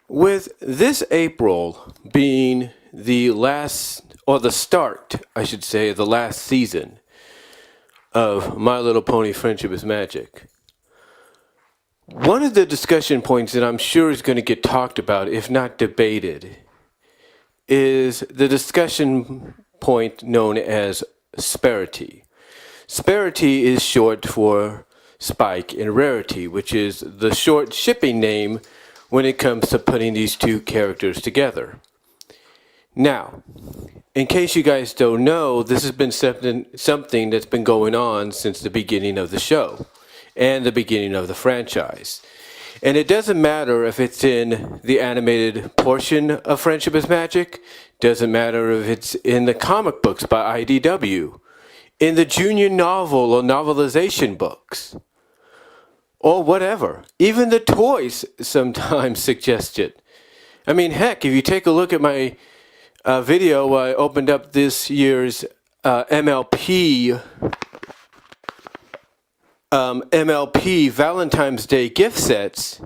With this April being the last, or the start, I should say, of the last season of My Little Pony Friendship is Magic, one of the discussion points that I'm sure is going to get talked about, if not debated, is the discussion point known as Sparity. Sparity is short for Spike and Rarity, which is the short shipping name when it comes to putting these two characters together. Now, in case you guys don't know, this has been something that's been going on since the beginning of the show and the beginning of the franchise. And it doesn't matter if it's in the animated portion of Friendship is Magic, doesn't matter if it's in the comic books by IDW, in the junior novel or novelization books, or whatever. Even the toys sometimes suggest it. I mean, heck, if you take a look at my video, I opened up this year's MLP Valentine's Day gift sets.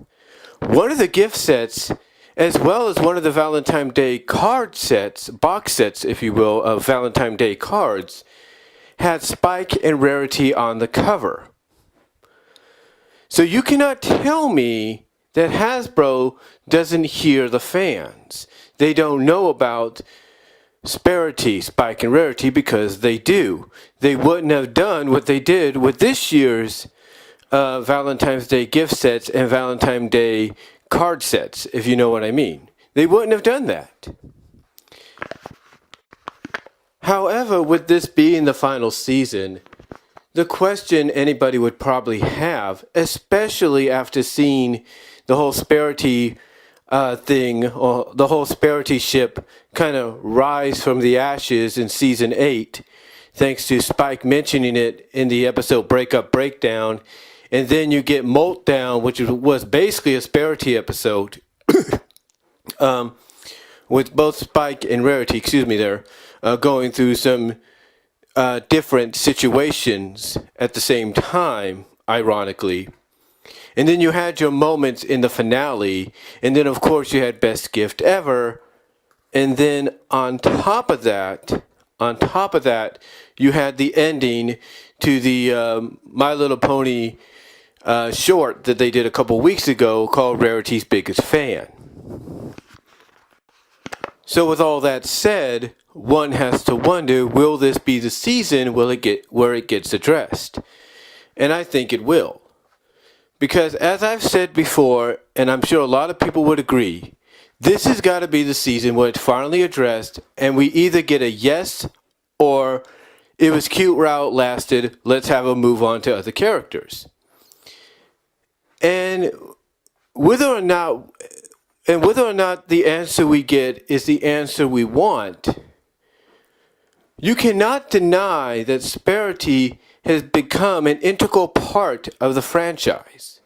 One of the gift sets, as well as one of the Valentine's Day card sets, box sets, if you will, of Valentine's Day cards, had Spike and Rarity on the cover. So you cannot tell me that Hasbro doesn't hear the fans. They don't know about Sparity, Spike, and Rarity because they do. They wouldn't have done what they did with this year's Valentine's Day gift sets and Valentine's Day card sets, if you know what I mean. They wouldn't have done that. However, with this being the final season, the question anybody would probably have, especially after seeing the whole Sparity thing, or the whole Sparity ship kind of rise from the ashes in season 8, thanks to Spike mentioning it in the episode Breakup Breakdown, and then you get Meltdown, which was basically a Sparity episode, with both Spike and Rarity, going through some different situations at the same time, ironically. And then you had your moments in the finale, and then of course you had Best Gift Ever, and then on top of that, you had the ending to the My Little Pony short that they did a couple weeks ago called Rarity's Biggest Fan. So with all that said, one has to wonder, will this be the season where it gets addressed? And I think it will. Because as I've said before, and I'm sure a lot of people would agree, this has got to be the season where it's finally addressed and we either get a yes or it was cute while it lasted, let's have a move on to other characters. And whether or not the answer we get is the answer we want, you cannot deny that Sparity has become an integral part of the franchise.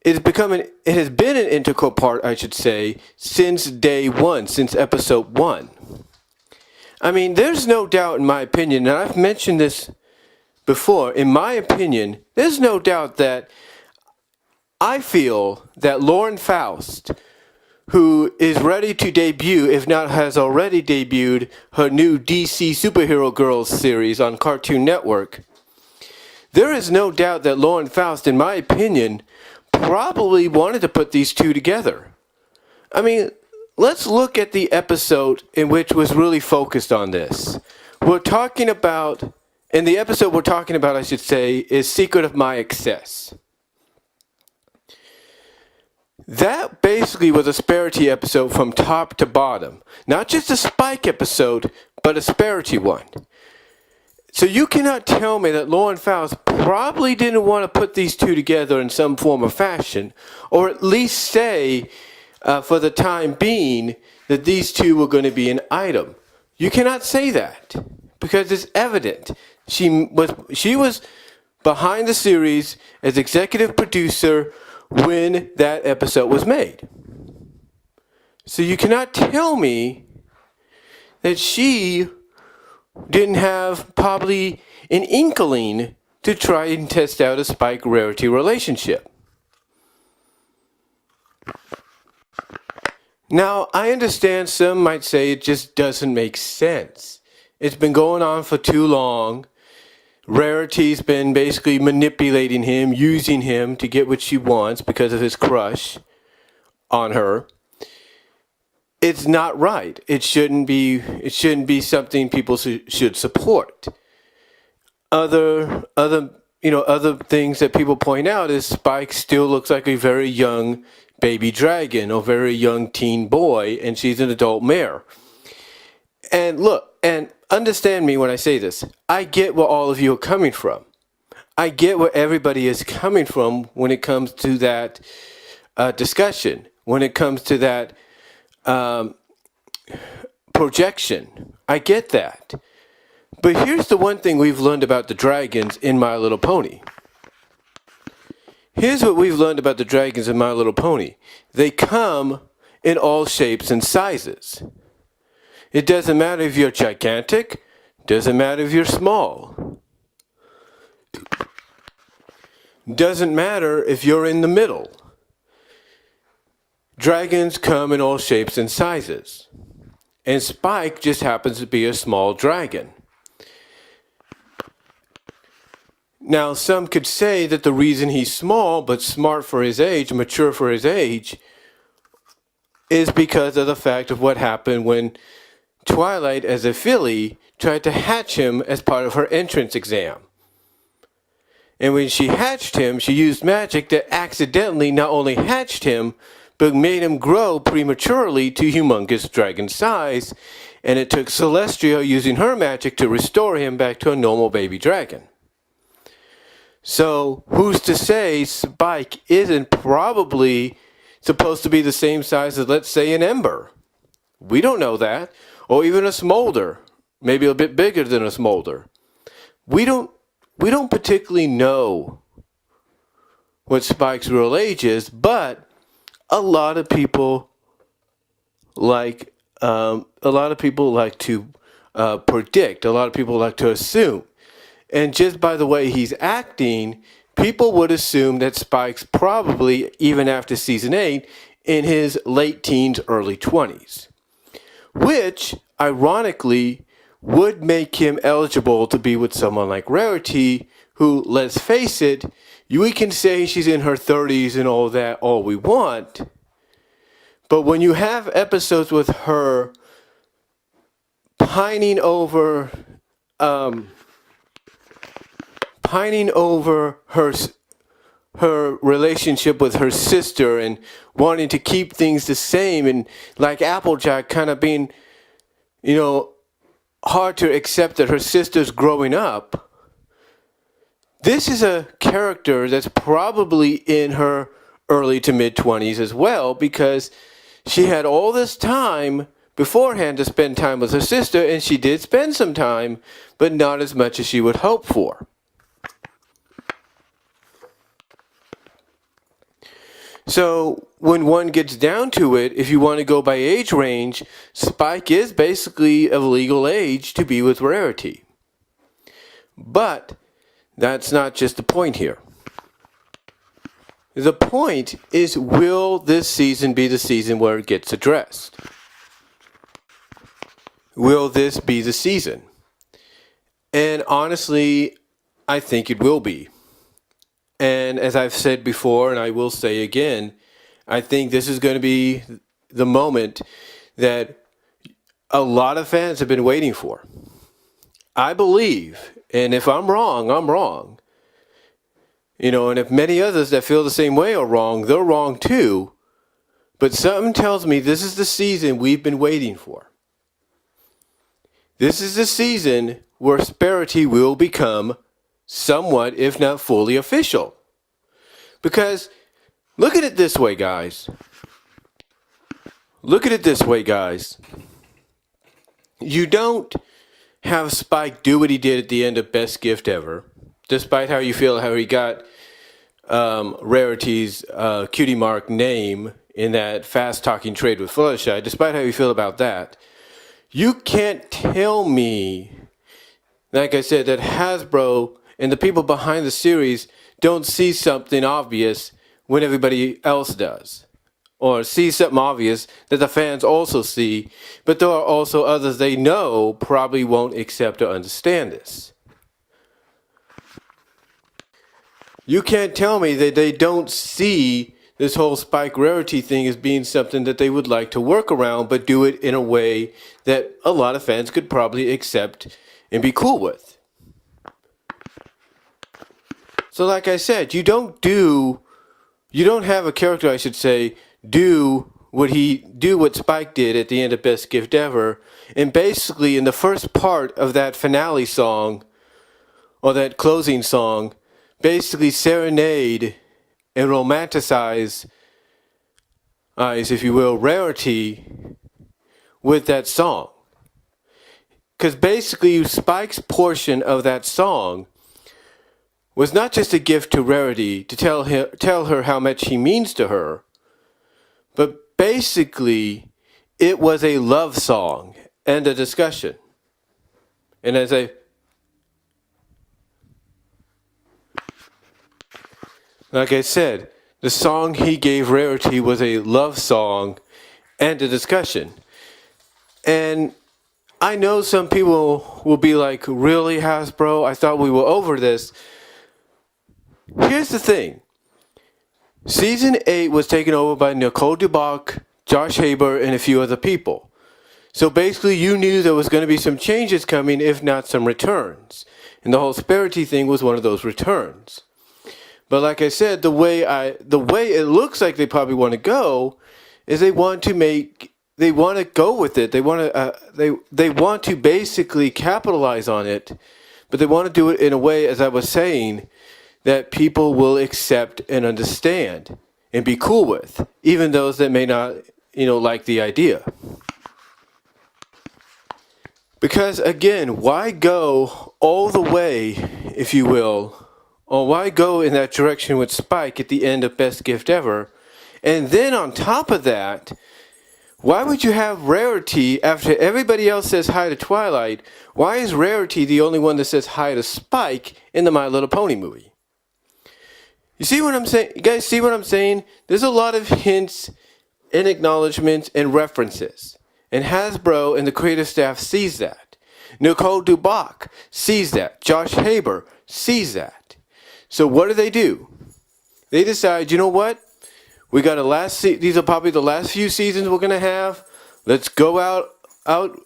It has been an integral part, I should say, since day one, since episode 1. I mean, there's no doubt in my opinion, and I've mentioned this before, in my opinion, there's no doubt that I feel that Lauren Faust, who is ready to debut, if not has already debuted, her new DC Superhero Girls series on Cartoon Network. There is no doubt that Lauren Faust, in my opinion, probably wanted to put these two together. I mean, let's look at the episode in which was really focused on this. In the episode we're talking about, I should say, is Secret of My Excess. That basically was a Sparity episode from top to bottom. Not just a Spike episode, but a Sparity one. So you cannot tell me that Lauren Faust probably didn't want to put these two together in some form or fashion, or at least say, for the time being, that these two were going to be an item. You cannot say that, because it's evident. She was behind the series as executive producer when that episode was made. So you cannot tell me that she didn't have probably an inkling to try and test out a Spike Rarity relationship. Now, I understand some might say it just doesn't make sense. It's been going on for too long. Rarity's been basically manipulating him, using him to get what she wants because of his crush on her. It's not right. It shouldn't be. It shouldn't be something people should support. Other things that people point out is Spike still looks like a very young baby dragon or very young teen boy, and she's an adult mare. And look, and understand me when I say this. I get where all of you are coming from. I get where everybody is coming from when it comes to that discussion, when it comes to that projection. I get that. But here's the one thing we've learned about the dragons in My Little Pony. Here's what we've learned about the dragons in My Little Pony. They come in all shapes and sizes. It doesn't matter if you're gigantic, doesn't matter if you're small. Doesn't matter if you're in the middle. Dragons come in all shapes and sizes. And Spike just happens to be a small dragon. Now, some could say that the reason he's small but smart for his age, mature for his age, is because of the fact of what happened when Twilight, as a filly, tried to hatch him as part of her entrance exam. And when she hatched him, she used magic that accidentally not only hatched him, but made him grow prematurely to humongous dragon size, and it took Celestia using her magic to restore him back to a normal baby dragon. So, who's to say Spike isn't probably supposed to be the same size as, let's say, an Ember? We don't know that. Or even a Smolder. Maybe a bit bigger than a Smolder. We don't particularly know what Spike's real age is, but a lot of people like to predict. A lot of people like to assume. And just by the way he's acting, people would assume that Spike's probably, even after season 8, in his late teens, early 20s. Which, ironically, would make him eligible to be with someone like Rarity, who, let's face it, we can say she's in her 30s and all that, all we want. But when you have episodes with her pining over her relationship with her sister and wanting to keep things the same, and like Applejack kind of being, hard to accept that her sister's growing up. This is a character that's probably in her early to mid-20s as well, because she had all this time beforehand to spend time with her sister, and she did spend some time, but not as much as she would hope for. So when one gets down to it, if you want to go by age range, Spike is basically of legal age to be with Rarity. But that's not just the point here. The point is, will this season be the season where it gets addressed? Will this be the season? And honestly, I think it will be. And as I've said before, and I will say again, I think this is going to be the moment that a lot of fans have been waiting for. I believe, and if I'm wrong, I'm wrong. And if many others that feel the same way are wrong, they're wrong too. But something tells me this is the season we've been waiting for. This is the season where Sparity will become somewhat, if not fully, official. Because, look at it this way, guys. You don't have Spike do what he did at the end of Best Gift Ever, despite how you feel how he got Rarity's cutie mark name in that fast-talking trade with Fluttershy, despite how you feel about that. You can't tell me, like I said, that Hasbro and the people behind the series don't see something obvious when everybody else does. or see something obvious that the fans also see, but there are also others they know probably won't accept or understand this. You can't tell me that they don't see this whole Spike Rarity thing as being something that they would like to work around, but do it in a way that a lot of fans could probably accept and be cool with. So like I said, you don't have a character, I should say, do what Spike did at the end of Best Gift Ever, and basically in the first part of that finale song, or that closing song, basically serenade and romanticize, if you will, Rarity with that song. Because basically Spike's portion of that song was not just a gift to Rarity to tell her how much he means to her, but basically it was a love song and a discussion. And like I said, the song he gave Rarity was a love song and a discussion. And I know some people will be like, really, Hasbro? I thought we were over this. Here's the thing. Season 8 was taken over by Nicole Duboc, Josh Haber, and a few other people. So basically you knew there was going to be some changes coming, if not some returns. And the whole Sparity thing was one of those returns. But like I said, the way it looks like they probably want to go is they want to go with it. They want to basically capitalize on it, but they want to do it in a way, as I was saying, that people will accept and understand and be cool with, even those that may not, like the idea. Because again, why go all the way, if you will, or why go in that direction with Spike at the end of Best Gift Ever? And then on top of that, why would you have Rarity after everybody else says hi to Twilight? Why is Rarity the only one that says hi to Spike in the My Little Pony movie? You see what I'm saying? You guys see what I'm saying? There's a lot of hints and acknowledgments and references. And Hasbro and the creative staff sees that. Nicole Duboc sees that. Josh Haber sees that. So what do? They decide, you know what? We got these are probably the last few seasons we're going to have. Let's go out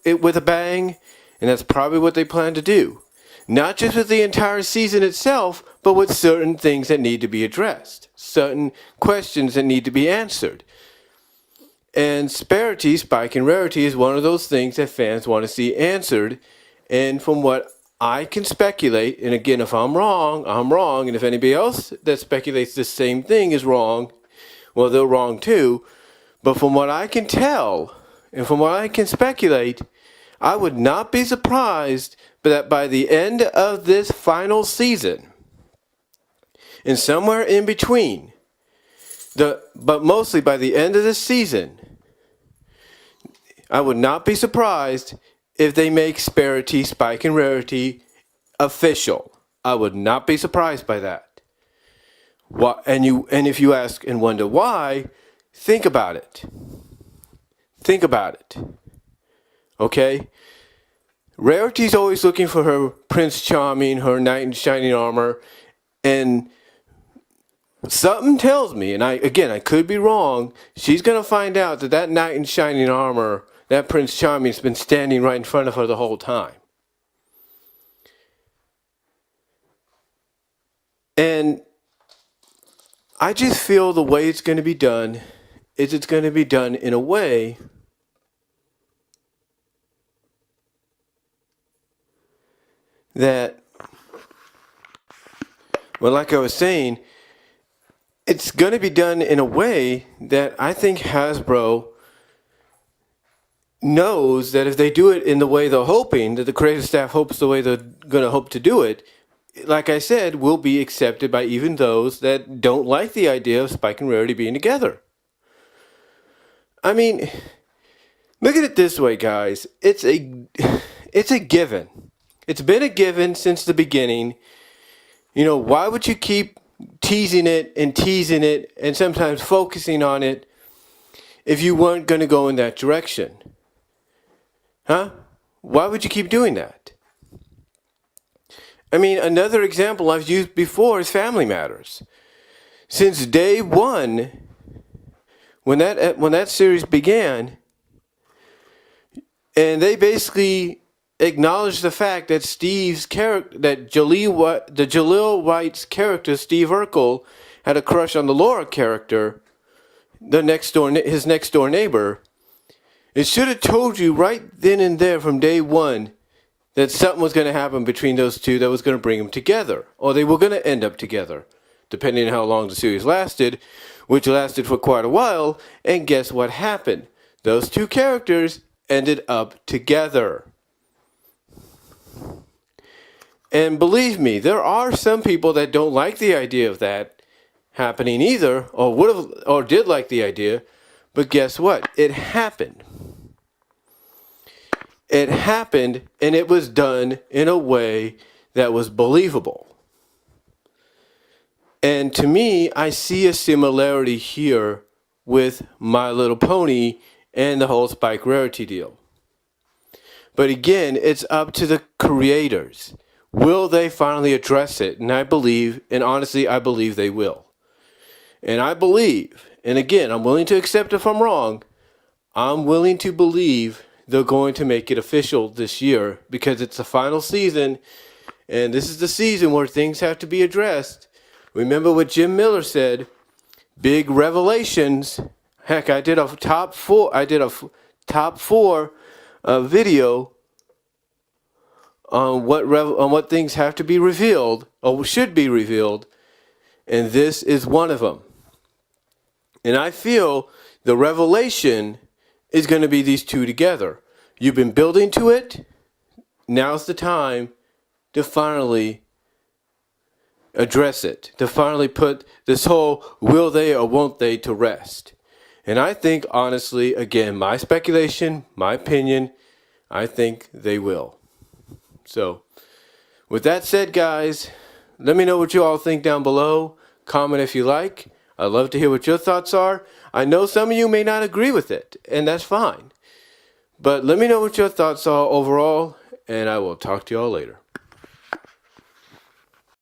it with a bang. And that's probably what they plan to do. Not just with the entire season itself, but with certain things that need to be addressed. Certain questions that need to be answered. And Sparity, Spike and Rarity, is one of those things that fans want to see answered. And from what I can speculate, and again, if I'm wrong, I'm wrong. And if anybody else that speculates the same thing is wrong, well, they're wrong too. But from what I can tell, and from what I can speculate, I would not be surprised that by the end of this final season, and somewhere in between, but mostly by the end of this season, I would not be surprised if they make Sparity, Spike, and Rarity official. I would not be surprised by that. And if you ask and wonder why, think about it. Think about it. Okay? Rarity's always looking for her Prince Charming, her knight in shining armor, and something tells me, and I could be wrong, she's going to find out that knight in shining armor, that Prince Charming, has been standing right in front of her the whole time. And I just feel the way it's going to be done is it's going to be done in a way that, well, like I was saying, it's going to be done in a way that I think Hasbro knows that if they do it in the way they're hoping, that the creative staff hopes the way they're going to hope to do it, like I said, will be accepted by even those that don't like the idea of Spike and Rarity being together. I mean, look at it this way, guys. It's a given. It's been a given since the beginning. Why would you keep teasing it and sometimes focusing on it if you weren't going to go in that direction? Huh? Why would you keep doing that? I mean, another example I've used before is Family Matters. Since day one, when that series began, and they basically acknowledged the fact that Steve's character, that Jaleel White's character, Steve Urkel, had a crush on the Laura character, his next door neighbor. It should have told you right then and there from day one that something was going to happen between those two that was going to bring them together, or they were going to end up together, depending on how long the series lasted, which lasted for quite a while. And guess what happened? Those two characters ended up together. And believe me, there are some people that don't like the idea of that happening either, or did like the idea, but guess what? It happened. It happened, and it was done in a way that was believable. And to me, I see a similarity here with My Little Pony and the whole Spike Rarity deal. But again, it's up to the creators. Will they finally address it? And honestly, I believe they will. And I believe, and again, I'm willing to accept if I'm wrong, I'm willing to believe they're going to make it official this year, because it's the final season, and this is the season where things have to be addressed. Remember what Jim Miller said, big revelations. Heck, I did a top four video on what things have to be revealed, or should be revealed, and this is one of them. And I feel the revelation is going to be these two together. You've been building to it. Now's the time to finally address it, to finally put this whole will they or won't they to rest. And I think, honestly, again, my speculation, my opinion, I think they will. So, with that said, guys, let me know what you all think down below. Comment if you like. I'd love to hear what your thoughts are. I know some of you may not agree with it, and that's fine. But let me know what your thoughts are overall, and I will talk to you all later.